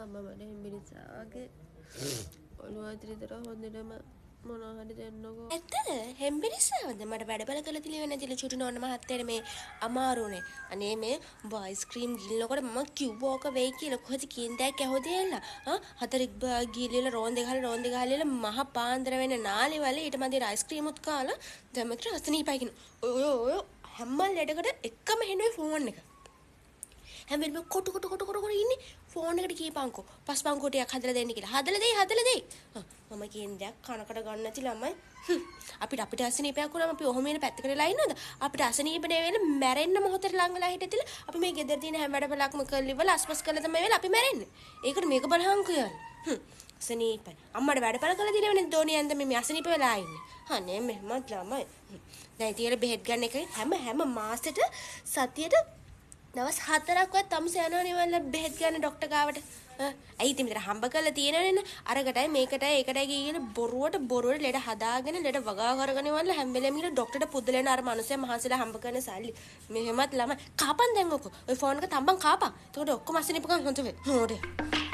අම්මා මට හෙම්බිරිස්සාගේ ඔළුව අතර විතර හොඳටම මොනවා හරි දෙන්නකෝ. ඇත්තද? හෙම්බිරිස්සාවද? මට වැඩබල කරලා තියලා නැතිල චුටි නෝන මහත්තයාට මේ අමාරුනේ. අනේ මේ අයිස්ක්‍රීම් ගිලිනකොට මම කිව්වා ඕක වෙයි කියලා. කොහෙද කින්දයක් ඇහුවද එල්ලා? හතරක් ගිලිලා රෝන්දේ ගහලා මහ පාන්දර වෙන නාලේ වල ඊට මන්දිර අයිස්ක්‍රීමුත් කාලා දැම්මට අසනීපයි කියන. ඔය හැම ලෙඩකට එකම හෙනුවේ ෆෝන් එක. හැම වෙලම කොට ඉන්නේ ෆෝන් එකට කීපංකෝ පස්පංකෝ ටිකක් හදලා දෙන්න කියලා. හදලා දෙයි. මම කියන දේ කනකට ගන්න නැති ළමයි. අපිට අසනීපයක් වුණාම අපි ඔහොම ඉන්න පැත්තකට වෙලා ඉන්නවද? අපිට අසනීපනේ වෙන මැරෙන්න මොහොතේ ළඟ වෙලා හිටියතිල අපි මේ ගෙදර තියෙන හැම වැඩපලක්ම කරලිවල අස්පස් කරලා තමයි වෙලා අපි මැරෙන්නේ. ඒකට මේක බලහන් කියලා. අසනීපයි. අම්මට වැඩපල කරලා දිනවනේ දෝනියෙන්ද මේ අසනීප වෙලා ඉන්නේ. අනේ මෙහෙමත් ළමයි. දැන් ඉතින් බෙහෙත් ගන්න එක හැම මාසෙට සතියට දවස් 4ක්වත් තමුස යනවා නෙවල බෙහෙත් ගන්න ડોක්ටර් ගාවට. ඇයි ඉතින් මෙතන හම්බ කරලා තියෙනවනේ අරකටයි මේකටයි ඒකටයි කියන බොරුවට ලෙඩ හදාගෙන ලෙඩ වගා කරගෙන ඉවල්ල හැම වෙලෙම ඉර ડોක්ටර්ට පුදලෙන අර මනුස්සයා මහන්සිලා හම්බ කරන සල්ලි. මෙහෙමත් ළමයි කාපන් දැන් ඔක. ඔය ෆෝන් එක තම්බන් කාපන්. එතකොට ඔක්කොම අසනීපකම් හොඳ වෙයි. හොරේ.